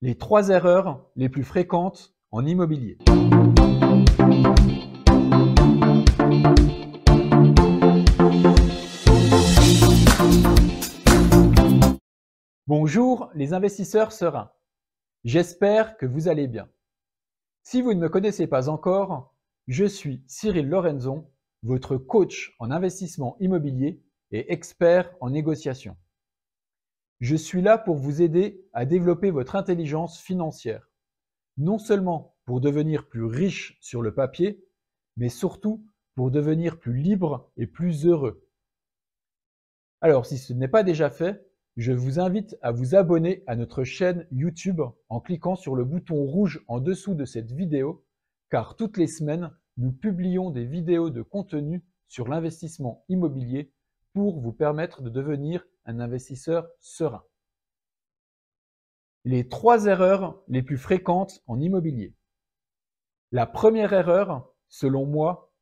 Les 3 erreurs les plus fréquentes en immobilier. Bonjour les investisseurs sereins, j'espère que vous allez bien. Si vous ne me connaissez pas encore, je suis Cyril Lorenzon, votre coach en investissement immobilier et expert en négociation. Je suis là pour vous aider à développer votre intelligence financière, non seulement pour devenir plus riche sur le papier, mais surtout pour devenir plus libre et plus heureux. Alors, si ce n'est pas déjà fait, je vous invite à vous abonner à notre chaîne YouTube en cliquant sur le bouton rouge en dessous de cette vidéo, car toutes les semaines, nous publions des vidéos de contenu sur l'investissement immobilier pour vous permettre de devenir un investisseur serein. Les 3 erreurs les plus fréquentes en immobilier. La première erreur, selon moi,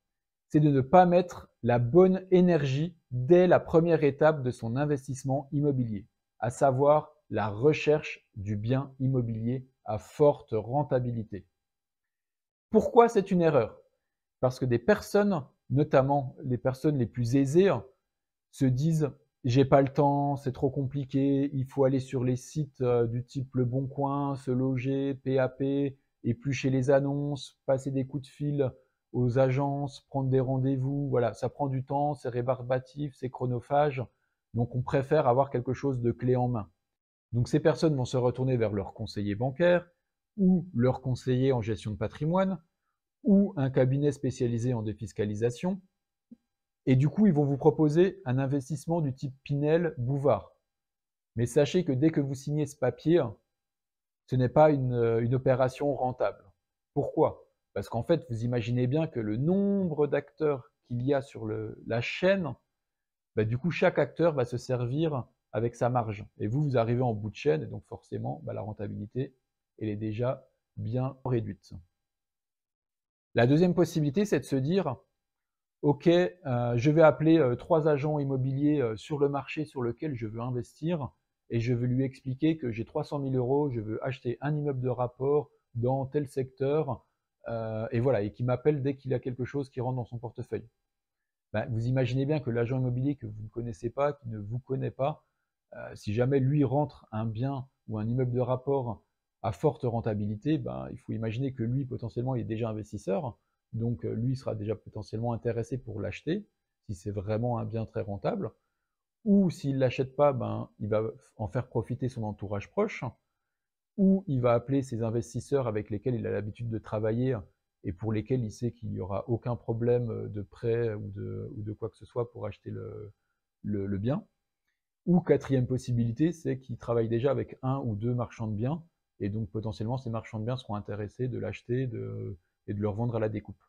c'est de ne pas mettre la bonne énergie dès la première étape de son investissement immobilier, à savoir la recherche du bien immobilier à forte rentabilité. Pourquoi c'est une erreur? Parce que des personnes, notamment les personnes les plus aisées, se disent « j'ai pas le temps, c'est trop compliqué, il faut aller sur les sites du type Le Bon Coin, se loger, PAP, éplucher les annonces, passer des coups de fil aux agences, prendre des rendez-vous, voilà, ça prend du temps, c'est rébarbatif, c'est chronophage, donc on préfère avoir quelque chose de clé en main. » Donc ces personnes vont se retourner vers leur conseiller bancaire ou leur conseiller en gestion de patrimoine ou un cabinet spécialisé en défiscalisation. Et du coup, ils vont vous proposer un investissement du type Pinel, Bouvard. Mais sachez que dès que vous signez ce papier, ce n'est pas une opération rentable. Pourquoi? Parce qu'en fait, vous imaginez bien que le nombre d'acteurs qu'il y a sur la chaîne, du coup, chaque acteur va se servir avec sa marge. Et vous arrivez en bout de chaîne, et donc forcément, la rentabilité, elle est déjà bien réduite. La deuxième possibilité, c'est de se dire, ok, je vais appeler 3 agents immobiliers sur le marché sur lequel je veux investir et je vais lui expliquer que j'ai 300 000 €, je veux acheter un immeuble de rapport dans tel secteur et voilà, et qui m'appelle dès qu'il y a quelque chose qui rentre dans son portefeuille. Vous imaginez bien que l'agent immobilier que vous ne connaissez pas, qui ne vous connaît pas, si jamais lui rentre un bien ou un immeuble de rapport à forte rentabilité, il faut imaginer que lui, potentiellement, il est déjà investisseur. Donc, lui sera déjà potentiellement intéressé pour l'acheter, si c'est vraiment un bien très rentable. Ou s'il ne l'achète pas, il va en faire profiter son entourage proche. Ou il va appeler ses investisseurs avec lesquels il a l'habitude de travailler et pour lesquels il sait qu'il n'y aura aucun problème de prêt ou de quoi que ce soit pour acheter le bien. Ou quatrième possibilité, c'est qu'il travaille déjà avec 1 ou 2 marchands de biens, et donc potentiellement ces marchands de biens seront intéressés de l'acheter et de le revendre à la découpe.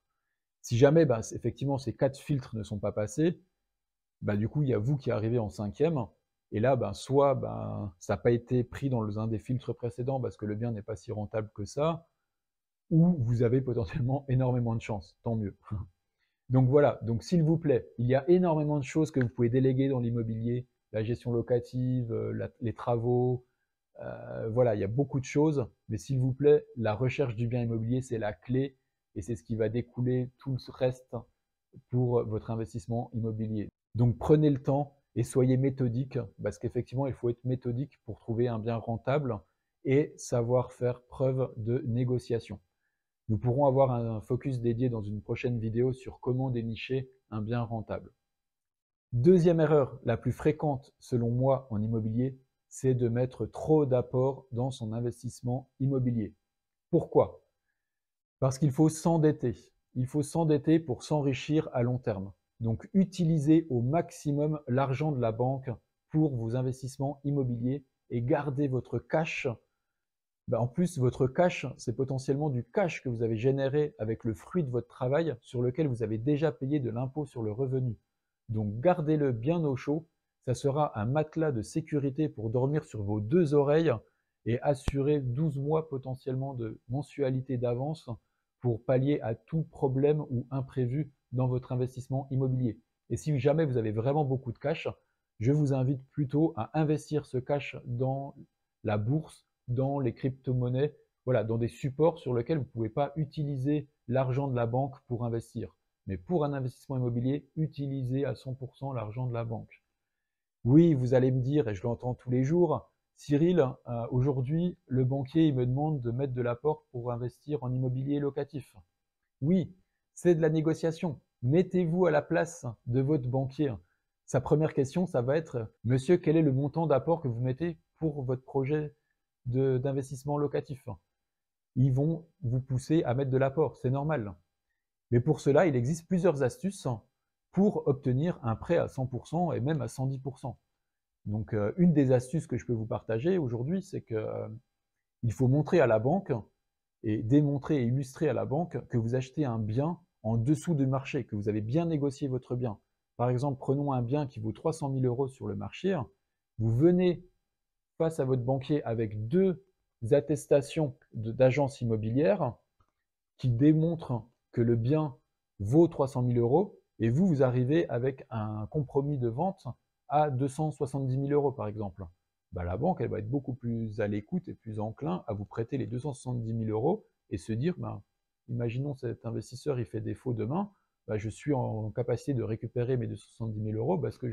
Si jamais effectivement ces 4 filtres ne sont pas passés, du coup il y a vous qui arrivez en 5e, et là soit ça n'a pas été pris dans un des filtres précédents parce que le bien n'est pas si rentable que ça, ou vous avez potentiellement énormément de chance, tant mieux. Donc voilà, donc s'il vous plaît, il y a énormément de choses que vous pouvez déléguer dans l'immobilier, la gestion locative, les travaux, voilà, il y a beaucoup de choses, mais s'il vous plaît, la recherche du bien immobilier, c'est la clé et c'est ce qui va découler tout le reste pour votre investissement immobilier. Donc prenez le temps et soyez méthodique, parce qu'effectivement, il faut être méthodique pour trouver un bien rentable et savoir faire preuve de négociation. Nous pourrons avoir un focus dédié dans une prochaine vidéo sur comment dénicher un bien rentable. Deuxième erreur la plus fréquente selon moi en immobilier, c'est de mettre trop d'apports dans son investissement immobilier. Pourquoi? Parce qu'il faut s'endetter. Il faut s'endetter pour s'enrichir à long terme. Donc utilisez au maximum l'argent de la banque pour vos investissements immobiliers et gardez votre cash. En plus, votre cash, c'est potentiellement du cash que vous avez généré avec le fruit de votre travail sur lequel vous avez déjà payé de l'impôt sur le revenu. Donc gardez-le bien au chaud, ça sera un matelas de sécurité pour dormir sur vos 2 oreilles et assurer 12 mois potentiellement de mensualité d'avance pour pallier à tout problème ou imprévu dans votre investissement immobilier. Et si jamais vous avez vraiment beaucoup de cash, je vous invite plutôt à investir ce cash dans la bourse dans les crypto-monnaies, voilà, dans des supports sur lesquels vous ne pouvez pas utiliser l'argent de la banque pour investir. Mais pour un investissement immobilier, utilisez à 100% l'argent de la banque. Oui, vous allez me dire, et je l'entends tous les jours, Cyril, aujourd'hui, le banquier il me demande de mettre de l'apport pour investir en immobilier locatif. Oui, c'est de la négociation. Mettez-vous à la place de votre banquier. Sa première question, ça va être, monsieur, quel est le montant d'apport que vous mettez pour votre projet d'investissement locatif? Ils vont vous pousser à mettre de l'apport, c'est normal. Mais pour cela, il existe plusieurs astuces pour obtenir un prêt à 100% et même à 110%. Donc, une des astuces que je peux vous partager aujourd'hui, c'est qu'il faut montrer à la banque et démontrer et illustrer à la banque que vous achetez un bien en dessous du marché, que vous avez bien négocié votre bien. Par exemple, prenons un bien qui vaut 300 000 € sur le marché. Vous venez face à votre banquier avec 2 attestations d'agence immobilière qui démontrent que le bien vaut 300 000 € et vous arrivez avec un compromis de vente à 270 000 € par exemple. Bah, la banque, elle va être beaucoup plus à l'écoute et plus enclin à vous prêter les 270 000 € et se dire, bah, imaginons cet investisseur, il fait défaut demain, bah, je suis en capacité de récupérer mes 270 000 € parce que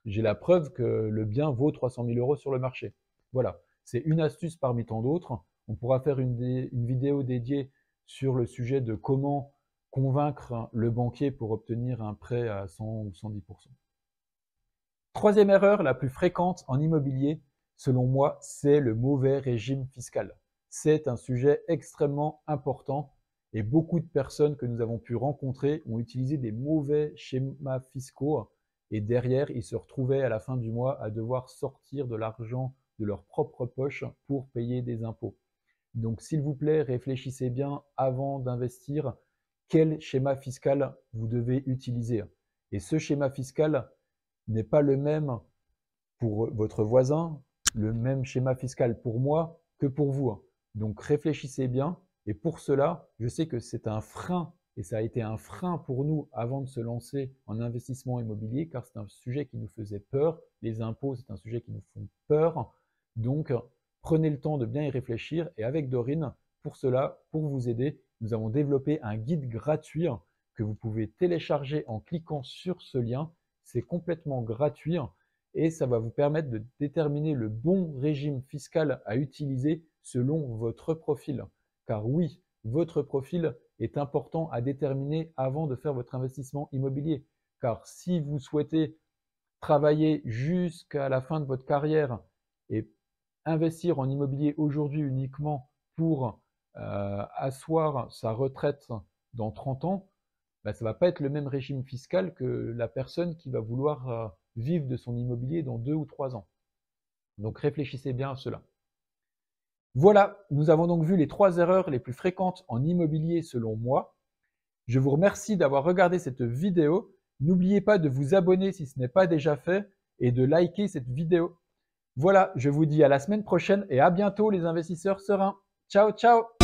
j'ai la preuve que le bien vaut 300 000 € sur le marché. Voilà, c'est une astuce parmi tant d'autres. On pourra faire une vidéo dédiée sur le sujet de comment convaincre le banquier pour obtenir un prêt à 100 ou 110%. Troisième erreur la plus fréquente en immobilier, selon moi, c'est le mauvais régime fiscal. C'est un sujet extrêmement important et beaucoup de personnes que nous avons pu rencontrer ont utilisé des mauvais schémas fiscaux et derrière, ils se retrouvaient à la fin du mois à devoir sortir de l'argent de leur propre poche pour payer des impôts. Donc, s'il vous plaît, réfléchissez bien avant d'investir quel schéma fiscal vous devez utiliser. Et ce schéma fiscal n'est pas le même pour votre voisin, le même schéma fiscal pour moi que pour vous. Donc, réfléchissez bien. Et pour cela, je sais que c'est un frein, et ça a été un frein pour nous avant de se lancer en investissement immobilier, car c'est un sujet qui nous faisait peur. Les impôts, c'est un sujet qui nous font peur. Donc, prenez le temps de bien y réfléchir. Et avec Dorine, pour cela, pour vous aider, nous avons développé un guide gratuit que vous pouvez télécharger en cliquant sur ce lien. C'est complètement gratuit et ça va vous permettre de déterminer le bon régime fiscal à utiliser selon votre profil. Car oui, votre profil est important à déterminer avant de faire votre investissement immobilier. Car si vous souhaitez travailler jusqu'à la fin de votre carrière et investir en immobilier aujourd'hui uniquement pour asseoir sa retraite dans 30 ans, bah, ça ne va pas être le même régime fiscal que la personne qui va vouloir vivre de son immobilier dans 2 ou 3 ans. Donc réfléchissez bien à cela. Voilà, nous avons donc vu les 3 erreurs les plus fréquentes en immobilier selon moi. Je vous remercie d'avoir regardé cette vidéo. N'oubliez pas de vous abonner si ce n'est pas déjà fait et de liker cette vidéo. Voilà, je vous dis à la semaine prochaine et à bientôt les investisseurs sereins. Ciao, ciao!